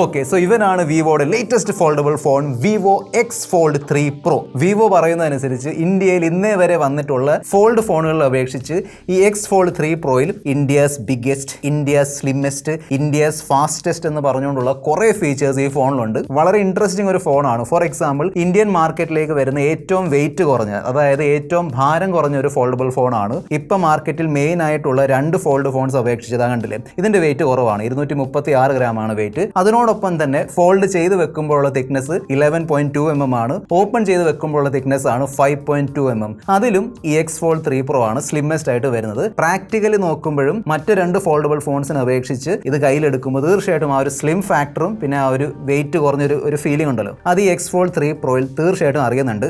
Okay, so ഇവനാണ് വിവോയുടെ latest foldable phone Vivo X fold 3 pro. Vivo പറയുന്നതനുസരിച്ച് ഇന്ത്യയിൽ ഇന്നേ വരെ വന്നിട്ടുള്ള ഫോൾഡ് ഫോണുകളിൽ അപേക്ഷിച്ച് ഈ എക്സ് ഫോൾഡ് 3 പ്രോയിൽ India's biggest, India's slimmest, India's fastest എന്ന് പറഞ്ഞുകൊണ്ടുള്ള കുറേ ഫീച്ചേഴ്സ് ഈ ഫോണിലുണ്ട്. വളരെ ഇൻട്രസ്റ്റിംഗ് ഒരു ഫോണാണ്. ഫോർ എക്സാമ്പിൾ, ഇന്ത്യൻ മാർക്കറ്റിലേക്ക് വരുന്ന ഏറ്റവും വെയിറ്റ് കുറഞ്ഞ, അതായത് ഏറ്റവും ഭാരം കുറഞ്ഞ ഒരു ഫോൾഡബിൾ ഫോണാണ്. ഇപ്പം മാർക്കറ്റിൽ മെയിൻ ആയിട്ടുള്ള രണ്ട് ഫോൾഡ് ഫോൺസ് അപേക്ഷിച്ചത് കണ്ടില്ലേ, ഇതിന്റെ വെയിറ്റ് കുറവാണ്. 236 ഗ്രാമാണ് വെയിറ്റ്. അതിനോടൊപ്പം തന്നെ ഫോൾഡ് ചെയ്ത് വെക്കുമ്പോഴുള്ള തിക്നെസ് 11.2 mm ആണ്. ഓപ്പൺ ചെയ്ത് വെക്കുമ്പോഴുള്ള തിക്നെസ് ആണ് 5.2 mm. അതിലും ഈ എക്സ് ഫോൾഡ് 3 പ്രോ ആണ് സ്ലിമ്മസ്റ്റ് ആയിട്ട് വരുന്നത്. പ്രാക്ടിക്കലി നോക്കുമ്പോഴും മറ്റ് രണ്ട് ഫോൾഡബിൾ ഫോൺസിനെ അപേക്ഷിച്ച് ഇത് കയ്യിലെടുക്കുമ്പോൾ തീർച്ചയായിട്ടും ആ ഒരു സ്ലിം ഫാക്ടറും പിന്നെ ആ ഒരു വെയിറ്റ് കുറഞ്ഞൊരു ഫീലിംഗ് ഉണ്ടല്ലോ, അത് ഈ എക്സ് ഫോൾഡ് 3 പ്രോയിൽ തീർച്ചയായിട്ടും അറിയുന്നുണ്ട്.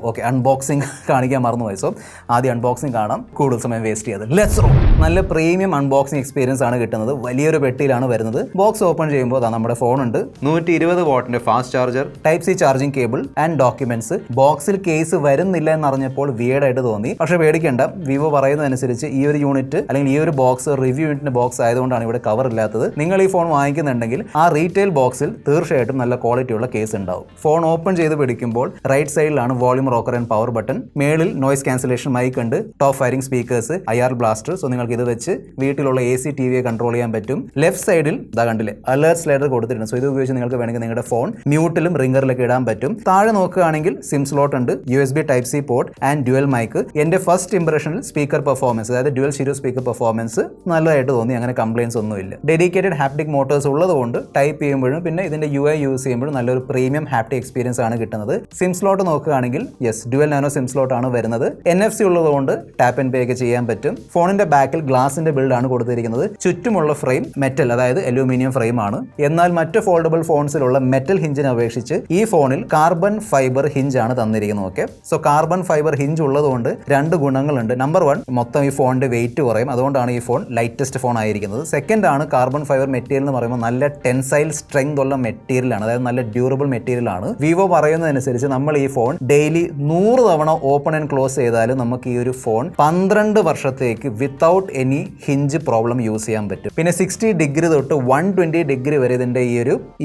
ഓക്കെ, അൺബോക്സിംഗ് കാണിക്കാൻ മറന്നുപോയി. സോ ആദ്യം അൺബോക്സിംഗ് കാണാം, കൂടുതൽ സമയം വേസ്റ്റ് ചെയ്തത്. Let's go. നല്ല പ്രീമിയം അൺബോക്സിംഗ് എക്സ്പീരിയൻസ് ആണ് കിട്ടുന്നത്. വലിയൊരു പെട്ടിയിലാണ് വരുന്നത്. ബോക്സ് ഓപ്പൺ ചെയ്യുമ്പോൾ നമ്മുടെ ഫോൺ ഉണ്ട്. 120 വാട്ടിന്റെ fast charger, type C charging cable and documents. ബോക്സിൽ കേസ് വരുന്നില്ല എന്നറിഞ്ഞപ്പോൾ വിയേർഡായിട്ട് തോന്നി. പക്ഷേ പേടിക്കേണ്ട, വിവോ പറയുന്നതനുസരിച്ച് ഈ ഒരു യൂണിറ്റ് അല്ലെങ്കിൽ ഈ ഒരു ബോക്സ് റിവ്യൂ യൂണിറ്റിന്റെ ബോക്സ് ആയതുകൊണ്ടാണ് ഇവിടെ കവർ ഇല്ലാത്തത്. നിങ്ങൾ ഈ ഫോൺ വാങ്ങിക്കുന്നുണ്ടെങ്കിൽ ആ റീറ്റെയിൽ ബോക്സിൽ തീർച്ചയായിട്ടും നല്ല ക്വാളിറ്റിയുള്ള കേസ് ഉണ്ടാവും. ഫോൺ ഓപ്പൺ ചെയ്ത് പിടിക്കുമ്പോൾ റൈറ്റ് സൈഡിലാണ് volume rocker and power button. മേളിൽ നോയ്സ് ക്യാൻസലേഷൻ മൈക്ക് ഉണ്ട്, top firing speakers, IR blaster. So നിങ്ങൾക്ക് ഇത് വെച്ച് വീട്ടിലുള്ള AC TV കൺട്രോൾ ചെയ്യാൻ പറ്റും. ലെഫ്റ്റ് സൈഡിൽ കണ്ടില്ലേ, അലേർട്ട് സ്ലൈഡർ കൊടുത്തിട്ടുണ്ട്. സോ ഇത് ഉപയോഗിച്ച് നിങ്ങൾക്ക് വേണമെങ്കിൽ നിങ്ങളുടെ ഫോൺ മ്യൂട്ടിലും റിംഗറിലൊക്കെ ഇടാൻ പറ്റും. താഴെ നോക്കുകയാണെങ്കിൽ സിം സ്ലോട്ട് ഉണ്ട്, USB type C port and dual mic. എന്റെ ഫസ്റ്റ് ഇംപ്രഷനിൽ സ്പീക്കർ പെർഫോമൻസ്, അതായത് ഡ്യുവൽ സ്റ്റീരിയോ സ്പീക്കർ പെർഫോമൻസ് നല്ലതായിട്ട് തോന്നി. അങ്ങനെ കംപ്ലയിൻസ് ഒന്നുമില്ല. ഡെഡിക്കേറ്റഡ് ഹാപ്റ്റിക് മോട്ടോഴ്സ് ഉള്ളതുകൊണ്ട് ടൈപ്പ് ചെയ്യുമ്പോഴും പിന്നെ ഇതിന്റെ UI യൂസ് ചെയ്യുമ്പോഴും നല്ലൊരു പ്രീമിയം ഹാപ്റ്റിക് എക്സ്പീരിയൻസ് ആണ് കിട്ടുന്നത്. സിം സ്ലോട്ട് നോക്കുകയാണെങ്കിൽ ഡ്യുവൽ നാനോ സിം സ്ലോട്ട് ആണ് വരുന്നത്. NFC ഉള്ളതുകൊണ്ട് ടാപ്പ് ആൻഡ് പേ ഒക്കെ ചെയ്യാൻ പറ്റും. ഫോണിന്റെ ബാക്കിൽ ഗ്ലാസിന്റെ ബിൽഡ് ആണ് കൊടുത്തിരിക്കുന്നത്. ചുറ്റുമുള്ള ഫ്രെയിം മെറ്റൽ, അതായത് അലൂമിനിയം ഫ്രെയിം ആണ്. എന്നാൽ മറ്റ് ഫോൾഡബിൾ ഫോൺസിലുള്ള മെറ്റൽ ഹിഞ്ചിനെ അപേക്ഷിച്ച് ഈ ഫോണിൽ കാർബൺ ഫൈബർ ഹിഞ്ച് ആണ് തന്നിരിക്കുന്നത്. Okay, so carbon fibre hinge ഉള്ളതുകൊണ്ട് രണ്ട് ഗുണങ്ങളുണ്ട്. നമ്പർ 1, മൊത്തം ഈ ഫോണിന്റെ വെയിറ്റ് കുറയും, അതുകൊണ്ടാണ് ഈ ഫോൺ ലൈറ്റസ്റ്റ് ഫോൺ ആയിരിക്കുന്നത്. സെക്കൻഡ് ആണ്, കാർബൺ ഫൈബർ മെറ്റീരിയൽ എന്ന് പറയുമ്പോൾ നല്ല ടെൻസൈൽ സ്ട്രെങ്ത് ഉള്ള മെറ്റീരിയൽ ആണ്, അതായത് നല്ല ഡ്യൂറബിൾ മെറ്റീരിയൽ ആണ്. വിവോ പറയുന്നതനുസരിച്ച് നമ്മൾ ഈ ഫോൺ ഡെയിലി 100 തവണ ഓപ്പൺ ആൻഡ് ക്ലോസ് ചെയ്താലും നമുക്ക് ഈ ഒരു ഫോൺ 12 വർഷത്തേക്ക് without any hinge problem use ചെയ്യാൻ പറ്റും. പിന്നെ 60 ഡിഗ്രി തൊട്ട് 120 ഡിഗ്രി വരെ ഇതിന്റെ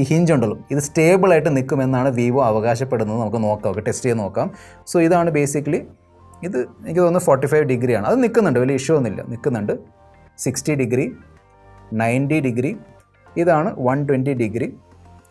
ഈ ഹിഞ്ച് ഉണ്ടല്ലോ, ഇത് സ്റ്റേബിൾ ആയിട്ട് നിൽക്കുമെന്നാണ് വിവോ അവകാശപ്പെടുന്നത്. നമുക്ക് നോക്കാം, ടെസ്റ്റ് ചെയ്ത് നോക്കാം. സോ ഇതാണ് ബേസിക്കലി, ഇത് എനിക്ക് തോന്നുന്നു 45 ഡിഗ്രിയാണ്. അത് നിൽക്കുന്നുണ്ട്, വലിയ ഇഷ്യൂ ഒന്നുമില്ല, നിൽക്കുന്നുണ്ട്. 60 ഡിഗ്രി, 90 ഡിഗ്രി, ഇതാണ് 120 ഡിഗ്രി,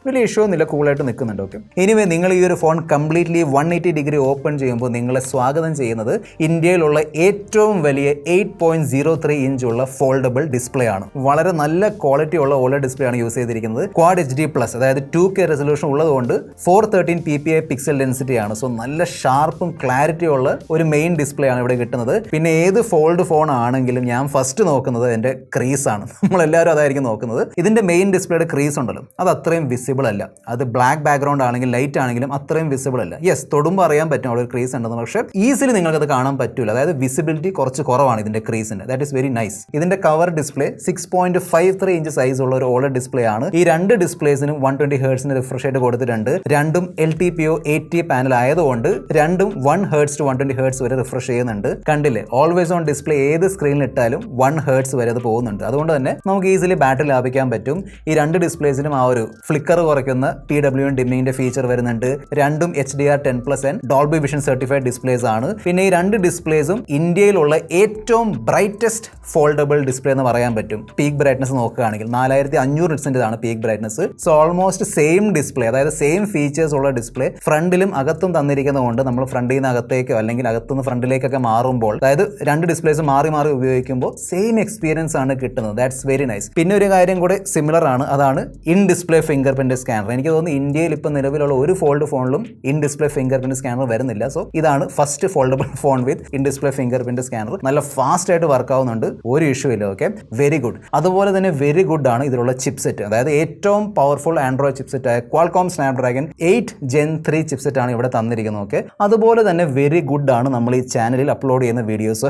വലിയ ഇഷ്യൂ ഒന്നുമില്ല, കൂളായിട്ട് നിൽക്കുന്നുണ്ട്. ഓക്കെ, എനിവേ നിങ്ങൾ ഈ ഒരു ഫോൺ കംപ്ലീറ്റ്ലി 180 ഡിഗ്രി ഓപ്പൺ ചെയ്യുമ്പോൾ നിങ്ങളെ സ്വാഗതം ചെയ്യുന്നത് ഇന്ത്യയിലുള്ള ഏറ്റവും വലിയ 8.03 ഇഞ്ചുള്ള ഫോൾഡബിൾ ഡിസ്പ്ലേ ആണ്. വളരെ നല്ല ക്വാളിറ്റി ഉള്ള OLED ഡിസ്പ്ലേ ആണ് യൂസ് ചെയ്തിരിക്കുന്നത്. Quad HD+, അതായത് 2K റെസൊല്യൂഷൻ ഉള്ളതുകൊണ്ട് 413 ppi പിക്സൽ ഡെൻസിറ്റി ആണ്. സോ നല്ല ഷാർപ്പും ക്ലാരിറ്റി ഉള്ള ഒരു മെയിൻ ഡിസ്പ്ലേ ആണ് ഇവിടെ കിട്ടുന്നത്. പിന്നെ ഏത് ഫോൾഡ് ഫോൺ ആണെങ്കിലും ഞാൻ ഫസ്റ്റ് നോക്കുന്നത് എൻ്റെ ക്രീസ് ആണ്. നമ്മളെല്ലാവരും അതായിരിക്കും നോക്കുന്നത്. ഇതിന്റെ മെയിൻ ഡിസ്പ്ലേയുടെ ക്രീസ് ഉണ്ടല്ലോ, അത് അത്രയും വിസിബിൾ അല്ല. അത് ബ്ലാക്ക് ബാക്ക്ഗ്രൗണ്ട് ആണെങ്കിലും ലൈറ്റ് ആണെങ്കിലും അത്രയും വിസിബിൾ അല്ല. യെസ്, തൊടുമ്പോൾ അറിയാൻ പറ്റും അവിടെ ഒരു ക്രീസ് ഉണ്ടെന്ന്, പക്ഷേ ഈസിലി നിങ്ങൾക്കത് കാണാൻ പറ്റില്ല. അതായത് വിസിബിലിറ്റി കുറച്ച് കുറവാണ് ഇതിന്റെ ക്രീസിന്. That is very nice. ഇതിന്റെ കവർ ഡിസ്പ്ലേ 6.53 ഇഞ്ച് സൈസ് ഉള്ള ഒരു OLED ഡിസ്പ്ലേ ആണ്. ഈ രണ്ട് ഡിസ്പ്ലേസിനും 120 ഹെർട്സിന് റിഫ്രഷ് റേറ്റ് കൊടുത്തിട്ടുണ്ട്. രണ്ടും LTPO 8T പാനൽ ആയതുകൊണ്ട് രണ്ടും 1 ഹെർട്സ് ടു 120 ഹെർട്സ് വരെ റിഫ്രഷ് ചെയ്യുന്നുണ്ട്. കണ്ടില്ലേ, ഓൾവേസ് ഓൺ ഡിസ്പ്ലേ ഏത് സ്ക്രീനിൽ ഇട്ടാലും 1 ഹെർട്സ് വരെ അത് പോകുന്നുണ്ട്. അതുകൊണ്ട് തന്നെ നമുക്ക് ഈസിലി ബാറ്ററി ലാഭിക്കാൻ പറ്റും. ഈ രണ്ട് ഡിസ്പ്ലേസിനും ആ ഒരു ഫ്ലിക്കർ കുറയ്ക്കുന്ന PWM ഡിമ്മിങ്ങിന്റെ ഫീച്ചർ വരുന്നുണ്ട്. രണ്ടും HDR10+N Dolby vision certified displace ആണ്. പിന്നെ ഈ രണ്ട് ഡിസ്പ്ലേസും ഇന്ത്യയിലുള്ള ഏറ്റവും ബ്രൈറ്റസ്റ്റ് ഫോൾഡബിൾ ഡിസ്പ്ലേ എന്ന് പറയാൻ പറ്റും. പീക്ക് ബ്രൈറ്റ്നസ് നോക്കുകയാണെങ്കിൽ 4500 നിറ്റ്സിൻ്റെതാണ് peak brightness. So almost same display, അതായത് സെയിം ഫീച്ചേഴ്സ് ഉള്ള ഡിസ്പ്ലേ ഫ്രണ്ടിലും അകത്തും തന്നിരിക്കുന്നതുകൊണ്ട് നമ്മൾ ഫ്രണ്ടിൽ നിന്ന് അകത്തേക്കോ അല്ലെങ്കിൽ അകത്തുനിന്ന് ഫ്രണ്ടിലേക്കൊക്കെ മാറുമ്പോൾ, അതായത് രണ്ട് ഡിസ്പ്ലേസ് മാറി മാറി ഉപയോഗിക്കുമ്പോൾ സെയിം എക്സ്പീരിയൻസ് ആണ് കിട്ടുന്നത്. That's very nice. പിന്നെ ഒരു കാര്യം കൂടെ സിമിലർ ആണ്, അതാണ് in display finger print scanner. എനിക്ക് തോന്നുന്നു ഇന്ത്യയിൽ ഇപ്പോൾ നിലവിലുള്ള ഒരു ഫോൾഡ് ഫോണിലും in display finger print scanner വരുന്നില്ല. സോ ഇതാണ് first foldable phone with in display finger print scanner. നല്ല ഫാസ്റ്റ് ആയിട്ട് വർക്ക് ആവുന്നുണ്ട്, ഒരു ഇഷ്യൂ ഇല്ല. Okay, very good. അതുപോലെ തന്നെ വെരി ഗുഡ് ആണ് ഇതിലുള്ള ചിപ്സെറ്റ്, അതായത് ഏറ്റവും പവർഫുൾ ആൻഡ്രോയിഡ് ചിപ്സെറ്റ് ആയ Qualcomm Snapdragon 8 Gen 3 ചിപ്സെറ്റ് ആണ് ഇവിടെ തന്നിരിക്കുന്നത്. ഓക്കെ, അതുപോലെ തന്നെ വെരി ഗുഡ് ആണ് നമ്മൾ ഈ ചാനലിൽ അപ്ലോഡ് ചെയ്യുന്ന വീഡിയോസ്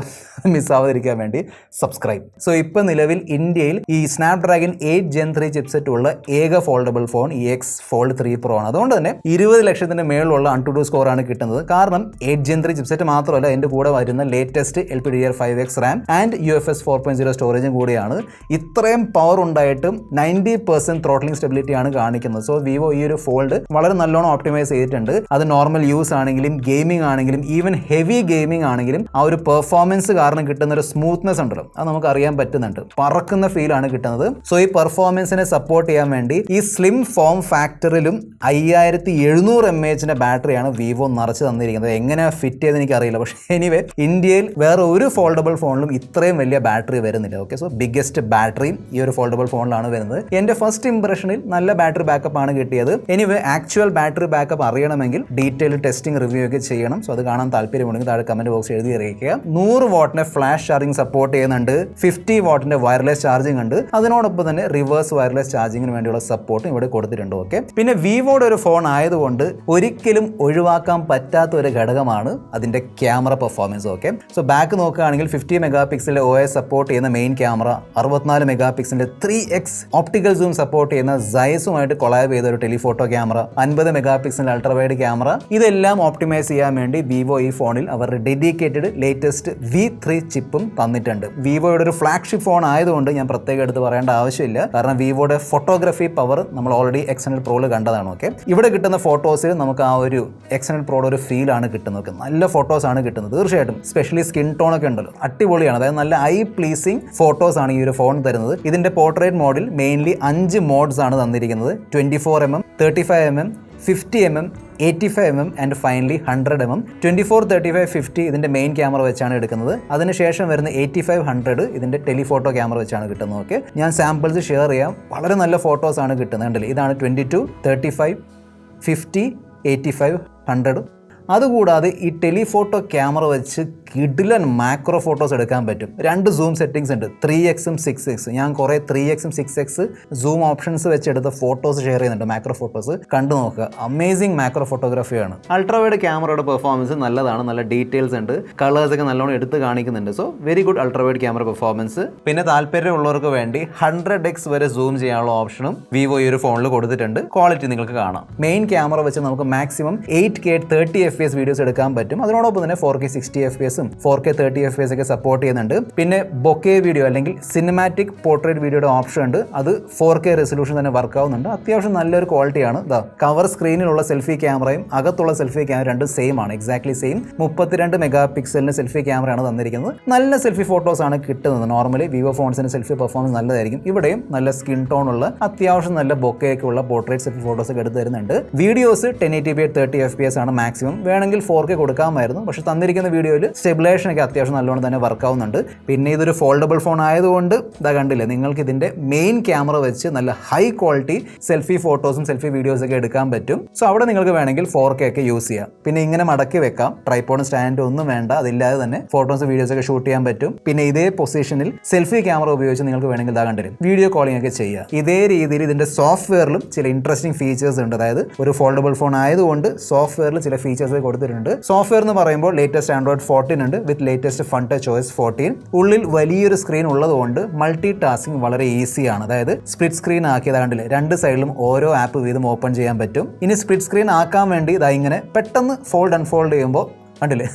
മിസ്സാവാതിരിക്കാൻ വേണ്ടി സബ്സ്ക്രൈബ്. സോ ഇപ്പോൾ നിലവിൽ ഇന്ത്യയിൽ ഈ Snapdragon 8 Gen 3 ചിപ്സെറ്റ് ഉള്ള ഏക ഫോൾഡബിൾ ഫോൺ ഫോൺ ഈ എക്സ് ഫോൾഡ് 3 പ്രോ ആണ്. അതുകൊണ്ട് തന്നെ 20 ലക്ഷത്തിന് മേളിലുള്ള അൺടുഡു സ്കോർ ആണ് കിട്ടുന്നത്. കാരണം 8 Gen 3 ചിപ്സെറ്റ് മാത്രമല്ല, എൻ്റെ കൂടെ വരുന്ന latest LPDDR5X Ram and UFS 4.0 സ്റ്റോറേജും കൂടിയാണ്. ഇത്രയും പവർ ഉണ്ടായിട്ടും 90% ത്രോട്ട്ലിംഗ് സ്റ്റെബിലിറ്റി ആണ് കാണിക്കുന്നത്. സോ വിവോ ഈ ഒരു ഫോൾഡ് വളരെ നല്ലോണം ഓപ്റ്റിമൈസ് ചെയ്തിട്ടുണ്ട്. അത് നോർമൽ യൂസ് ആണെങ്കിലും ഗെയിമിംഗ് ആണെങ്കിലും ഈവൻ ഹെവി ഗെയിമിംഗ് ആണെങ്കിലും ആ ഒരു പെർഫോമൻസ് കാരണം കിട്ടുന്ന ഒരു സ്മൂത്ത്നെസ് ഉണ്ടല്ലോ, അത് നമുക്ക് അറിയാൻ പറ്റുന്നുണ്ട്. പറക്കുന്ന ഫീൽ ആണ് കിട്ടുന്നത്. സോ ഈ പെർഫോമൻസിനെ സപ്പോർട്ട് ചെയ്യാൻ വേണ്ടി ഈ സ്ലിം ഫോം ഫാക്ടറിലും 5700 mAh ബാറ്ററിയാണ് വിവോ നിറച്ച് തന്നിരിക്കുന്നത്. എങ്ങനെ ഫിറ്റ് ചെയ്ത് എനിക്കറിയില്ല. പക്ഷേ എനിവേ ഇന്ത്യയിൽ വേറെ ഒരു ഫോൾഡബിൾ ഫോണിലും ഇത്രയും വലിയ ബാറ്ററി വരുന്നില്ല. ഓക്കെ, സോ ബിഗ്ഗസ്റ്റ് ബാറ്ററിയും ഈ ഒരു ഫോൾഡബിൾ ഫോണിലാണ് വരുന്നത്. എൻ്റെ ഫസ്റ്റ് ഇംപ്രഷനിൽ നല്ല ബാറ്ററി ബാക്കപ്പ് ആണ് കിട്ടിയത്. എനിവേ ആക്ച്വൽ ബാറ്ററി ബാക്കപ്പ് അറിയണമെങ്കിൽ ഡീറ്റെയിൽ ടെസ്റ്റിംഗ് റിവ്യൂ ഒക്കെ ചെയ്യണം. സോ അത് കാണാൻ താല്പര്യമുണ്ടെങ്കിൽ താഴെ കമന്റ് ബോക്സ് എഴുതി അറിയിക്കുക. 100 വാട്ടിന്റെ ഫ്ലാഷ് ചാർജിംഗ് സപ്പോർട്ട് ചെയ്യുന്നുണ്ട്. 50 വാട്ടിന്റെ വയർലെസ് ചാർജിംഗ് ഉണ്ട്. അതിനോടൊപ്പം തന്നെ റിവേഴ്സ് വയർലെസ് ചാർജിങ്ങിന് വേണ്ടിയുള്ള സപ്പോർട്ടും ഇവിടെ കൊടുത്തിട്ടുണ്ട്. ഓക്കെ, പിന്നെ വിവോയുടെ ഒരു ഫോൺ ആയതുകൊണ്ട് ഒരിക്കലും ഒഴിവാക്കാൻ പറ്റാത്ത ഒരു ഘടകമാണ് അതിന്റെ camera performance. Okay, so back നോക്കുകയാണെങ്കിൽ 50 മെഗാ പിക്സലിന്റെ OIS സപ്പോർട്ട് ചെയ്യുന്ന മെയിൻ ക്യാമറ, 64 മെഗാ പിക്സലിന്റെ 3x ഓപ്റ്റിക്കൽ സൂം സപ്പോർട്ട് ചെയ്യുന്ന സൈസുമായിട്ട് കൊളാബ് ചെയ്ത ഒരു ടെലിഫോട്ടോ ക്യാമറ, 50 മെഗാ പിക്സലിന്റെ അൾട്രാവൈഡ് ക്യാമറ, ഇതെല്ലാം ഓപ്റ്റിമൈസ് ചെയ്യാൻ വേണ്ടി വിവോ ഈ ഫോണിൽ അവരുടെ ഡെഡിക്കേറ്റഡ് ലേറ്റസ്റ്റ് V3 ചിപ്പും തന്നിട്ടുണ്ട്. വിവോയുടെ ഒരു ഫ്ലാഗ്ഷിപ്പ് ഫോൺ ആയതുകൊണ്ട് ഞാൻ പ്രത്യേകം എടുത്ത് പറയേണ്ട ആവശ്യമില്ല. കാരണം വിവോയുടെ ഫോട്ടോഗ്രാഫി പവർ നമ്മൾ ഓൾറെഡി XNL Proയിൽ കണ്ടതാണ്. ഓക്കെ, ഇവിടെ കിട്ടുന്ന ഫോട്ടോസിൽ നമുക്ക് ആ ഒരു XNL Proയുടെ ഒരു ഫീൽ ആണ് കിട്ടുന്നത്. നല്ല ഫോട്ടോസ് ആണ് കിട്ടുന്നത് തീർച്ചയായിട്ടും. സ്പെഷ്യലി സ്കിൻ ടോൺ ഒക്കെ ഉണ്ടല്ലോ, അടിപൊളിയാണ്. അതായത് നല്ല ഐ പ്ലീസിംഗ് ഫോട്ടോസ് ആണ് ഈ ഒരു ഫോൺ തരുന്നത്. ഇതിന്റെ പോർട്രേറ്റ് മോഡിൽ മെയിൻലി 5 മോഡ്സ് ആണ് തന്നിരിക്കുന്നത്. 24mm, 35mm, 50mm, 85mm and finally 100mm. 24, 35, 50 ഇതിന്റെ മെയിൻ ക്യാമറ വെച്ചാണ് എടുക്കുന്നത്. അതിനുശേഷം വരുന്ന 85, 100 ഇതിന്റെ ടെലിഫോട്ടോ ക്യാമറ വെച്ചാണ് കിട്ടുന്നത്. ഓക്കെ, ഞാൻ സാമ്പിൾസ് ഷെയർ ചെയ്യാം. വളരെ നല്ല ഫോട്ടോസ് ആണ് കിട്ടുന്നത്. ഇതാണ് 22, 35, 50, 85, 100. അതുകൂടാതെ ഈ ടെലിഫോട്ടോ ക്യാമറ വെച്ച് കിടിലൻ മാക്രോ ഫോട്ടോസ് എടുക്കാൻ പറ്റും. 2 സൂം സെറ്റിംഗ്സ് ഉണ്ട്, 3x-ഉം 6x. ഞാൻ കുറേ 3x-ഉം 6x സൂം ഓപ്ഷൻസ് വെച്ചെടുത്ത ഫോട്ടോസ് ഷെയർ ചെയ്യുന്നുണ്ട്, മാക്രോ ഫോട്ടോസ് കണ്ടു നോക്കുക. അമേസിംഗ് മാക്രോ ഫോട്ടോഗ്രാഫിയാണ്. അൾട്രാവൈഡ് ക്യാമറയുടെ പെർഫോമൻസ് നല്ലതാണ്, നല്ല ഡീറ്റെയിൽസ് ഉണ്ട്, കളേഴ്സ് ഒക്കെ നല്ലോണം എടുത്ത് കാണിക്കുന്നുണ്ട്. So very good ultrawide camera performance. പിന്നെ താല്പര്യമുള്ളവർക്ക് വേണ്ടി 100x വരെ സൂം ചെയ്യാനുള്ള ഓപ്ഷനും വിവോ ഈ ഒരു ഫോണിൽ കൊടുത്തിട്ടുണ്ട്. ക്വാളിറ്റി നിങ്ങൾക്ക് കാണാം. മെയിൻ ക്യാമറ വെച്ച് നമുക്ക് മാക്സിമം 8K 30 FPS വീഡിയോസ് എടുക്കാൻ പറ്റും. അതിനോടൊപ്പം തന്നെ 4K 60 FPS 4K 30 FPS ഒക്കെ സപ്പോർട്ട് ചെയ്യുന്നുണ്ട്. പിന്നെ ബൊക്കെ വീഡിയോ അല്ലെങ്കിൽ സിനിമാറ്റിക് പോർട്രേറ്റ് വീഡിയോയുടെ ഓപ്ഷൻ ഉണ്ട്. അത് 4K റെസൊല്യൂഷൻ തന്നെ വർക്ക് ആവുന്നുണ്ട്. അത്യാവശ്യം നല്ലൊരു ക്വാളിറ്റിയാണ്. കവർ സ്ക്രീനിലുള്ള സെൽഫി ക്യാമറയും അകത്തുള്ള സെൽഫി ക്യാമറ രണ്ടും സെയിം ആണ്, എക്സാക്ട്ലി സെയിം. 32 മെഗാ പിക്സലിന് സെൽഫി ക്യാമറയാണ് തന്നിരിക്കുന്നത്. നല്ല സെൽഫി ഫോട്ടോസ് ആണ് കിട്ടുന്നത്. നോർമലി വിവോ ഫോൺസിന്റെ സെൽഫി പെർഫോമൻസ് നല്ലതായിരിക്കും. ഇവിടെയും നല്ല സ്കിൻ ടോൺ ഉള്ള അത്യാവശ്യം നല്ല ബൊക്കെയൊക്കെ ഉള്ള പോർട്രേറ്റ് സെൽഫി ഫോട്ടോസ് ഒക്കെ എടുത്ത് തരുന്നുണ്ട്. വീഡിയോസ് 1080p 30 FPS ആണ് മാക്സിമം. വേണമെങ്കിൽ 4K കൊടുക്കാമായിരുന്നു, പക്ഷെ തന്നിരിക്കുന്ന വീഡിയോയിൽ സ്റ്റെബിലൈസേഷൻ ഒക്കെ അത്യാവശ്യം നല്ലോണം തന്നെ വർക്ക് ആവുന്നുണ്ട്. പിന്നെ ഇതൊരു ഫോൾഡബിൾ ഫോൺ ആയതുകൊണ്ട് ഇതാ കണ്ടില്ലേ, നിങ്ങൾക്ക് ഇതിന്റെ മെയിൻ ക്യാമറ വെച്ച് നല്ല ഹൈ ക്വാളിറ്റി സെൽഫി ഫോട്ടോസും സെൽഫി വീഡിയോസ് ഒക്കെ എടുക്കാൻ പറ്റും. സോ അവിടെ നിങ്ങൾക്ക് വേണമെങ്കിൽ 4K ഒക്കെ യൂസ് ചെയ്യാം. പിന്നെ ഇങ്ങനെ മടക്കി വെക്കാം, ട്രൈപോഡും സ്റ്റാൻഡും ഒന്നും വേണ്ട, അതില്ലാതെ തന്നെ ഫോട്ടോസ് വീഡിയോസ് ഒക്കെ ഷൂട്ട് ചെയ്യാൻ പറ്റും. പിന്നെ ഇതേ പൊസിഷനിൽ സെൽഫി ക്യാമറ ഉപയോഗിച്ച് നിങ്ങൾക്ക് വേണമെങ്കിൽ ഇതാ കണ്ടിരും വീഡിയോ കോളിംഗ് ഒക്കെ ചെയ്യാം. ഇതേ രീതിയിൽ ഇതിന്റെ സോഫ്റ്റ്വെയറിലും ചില ഇൻട്രസ്റ്റിംഗ് ഫീച്ചേഴ്സ് ഉണ്ട്. അതായത് ഒരു ഫോൾഡബിൾ ഫോൺ ആയതുകൊണ്ട് സോഫ്റ്റ്വെയറിൽ ചില ഫീച്ചേഴ്സ് കൊടുത്തിട്ടുണ്ട്. സോഫ്റ്റ്വെയർ എന്ന് പറയുമ്പോൾ ലേറ്റസ്റ്റ് ആൻഡ്രോയിഡ് 14 ഉണ്ട് വിത്ത് ലേറ്റസ്റ്റ് FunTouch OS 14. ഉള്ളിൽ വലിയൊരു സ്ക്രീൻ ഉള്ളതുകൊണ്ട് മൾട്ടി ടാസ്കിംഗ് വളരെ ഈസിയാണ്. അതായത് സ്പ്ലിറ്റ് സ്ക്രീൻ ആക്കിയത് കണ്ടില്ലേ, 2 സൈഡിലും ഓരോ ആപ്പ് വീതം ഓപ്പൺ ചെയ്യാൻ പറ്റും. ഇനി സ്പ്ലിറ്റ് സ്ക്രീൻ ആക്കാൻ വേണ്ടി ഇതാ ഇങ്ങനെ പെട്ടെന്ന് ഫോൾഡ് അൺഫോൾഡ് ചെയ്യുമ്പോൾ കണ്ടില്ലേ,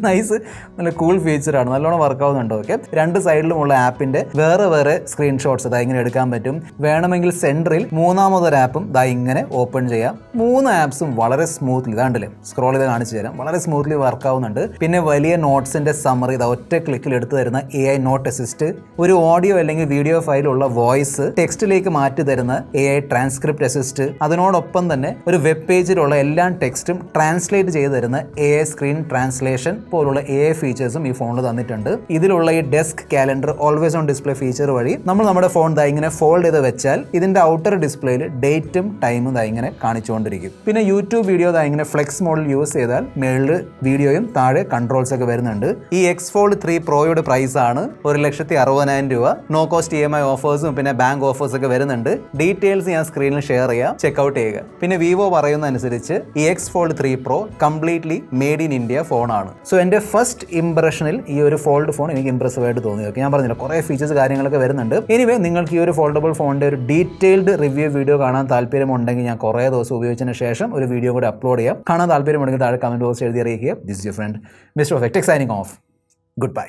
നൈസ്, നല്ല കൂൾ ഫീച്ചറാണ്, നല്ലോണം വർക്ക് ആവുന്നുണ്ട്. ഓക്കെ, 2 സൈഡിലുമുള്ള ആപ്പിന്റെ വേറെ വേറെ സ്ക്രീൻഷോട്ട്സ് ഇതാ ഇങ്ങനെ എടുക്കാൻ പറ്റും. വേണമെങ്കിൽ സെൻറ്ററിൽ 3ാമതൊരു ആപ്പും ഇതാ ഇങ്ങനെ ഓപ്പൺ ചെയ്യാം. 3 ആപ്സും വളരെ സ്മൂത്ത്ലി ഇതാണ്ടല്ലേ സ്ക്രോൾ ചെയ്ത് കാണിച്ചു തരാം, വളരെ സ്മൂത്ത്ലി വർക്ക് ആവുന്നുണ്ട്. പിന്നെ വലിയ നോട്ട്സിന്റെ സമ്മറി ഇതാ ഒറ്റ ക്ലിക്കിൽ എടുത്തു തരുന്ന AI നോട്ട് അസിസ്റ്റ്, ഒരു ഓഡിയോ അല്ലെങ്കിൽ വീഡിയോ ഫയലുള്ള വോയിസ് ടെക്സ്റ്റിലേക്ക് മാറ്റി തരുന്ന AI ട്രാൻസ്ക്രിപ്റ്റ് അസിസ്റ്റ്, അതിനോടൊപ്പം തന്നെ ഒരു വെബ് പേജിലുള്ള എല്ലാ ടെക്സ്റ്റും ട്രാൻസ്ലേറ്റ് ചെയ്ത് തരുന്ന AI സ്ക്രീൻ ട്രാൻസ്ലേഷൻ പോലുള്ള AI ഫീച്ചേഴ്സും ഈ ഫോണിൽ തന്നിട്ടുണ്ട്. ഇതിലുള്ള ഈ desk calendar always on display feature വഴി നമ്മൾ നമ്മുടെ ഫോൺ ദാ ഇങ്ങനെ ഫോൾഡ് ചെയ്ത് വെച്ചാൽ ഇതിന്റെ ഔട്ടർ ഡിസ്പ്ലേയിൽ ഡേറ്റും ടൈമും ദാ ഇങ്ങനെ കാണിച്ചുകൊണ്ടിരിക്കും. പിന്നെ യൂട്യൂബ് വീഡിയോ ദാ ഇങ്ങനെ ഫ്ലെക്സ് മോഡിൽ യൂസ് ചെയ്താൽ മേളിൽ വീഡിയോയും താഴെ കൺട്രോൾസ് ഒക്കെ വരുന്നുണ്ട്. ഈ എക്സ് ഫോൾഡ് 3 പ്രോയുടെ പ്രൈസ് ആണ് 1,60,000 രൂപ. നോ കോസ്റ്റ് EMI ഓഫേഴ്സും പിന്നെ ബാങ്ക് ഓഫേഴ്സ് ഒക്കെ വരുന്നുണ്ട്. ഡീറ്റെയിൽസ് ഞാൻ സ്ക്രീനിൽ ഷെയർ ചെയ്യാം, ചെക്ക്ഔട്ട് ചെയ്യുക. പിന്നെ വിവോ പറയുന്ന അനുസരിച്ച് ഈ X fold 3 pro completely made in India ഫോണാണ്. സോ എൻ്റെ ഫസ്റ്റ് ഇംപ്രഷനിൽ ഈ ഒരു ഫോൾഡ് ഫോൺ എനിക്ക് ഇംപ്രസീവ് ആയിട്ട് തോന്നി. ഓക്കെ, ഞാൻ പറഞ്ഞില്ല കുറേ ഫീച്ചേഴ്സ് കാര്യങ്ങളൊക്കെ വരുന്നുണ്ട്. എനിവേ നിങ്ങൾക്ക് ഈ ഒരു ഫോൾഡബിൾ ഫോണിൻ്റെ ഒരു ഡീറ്റെയിൽഡ് റിവ്യൂ വീഡിയോ കാണാൻ താല്പര്യമുണ്ടെങ്കിൽ ഞാൻ കുറേ ദിവസം ഉപയോഗിച്ചതിന് ശേഷം ഒരു വീഡിയോ കൂടി അപ്ലോഡ് ചെയ്യാം. കാണാൻ താല്പര്യമുണ്ടെങ്കിൽ താഴെ കമൻറ്റ് ബോക്സ് എഴുതി അറിയിക്കുക. This is your friend mister perfect signing off. Good bye.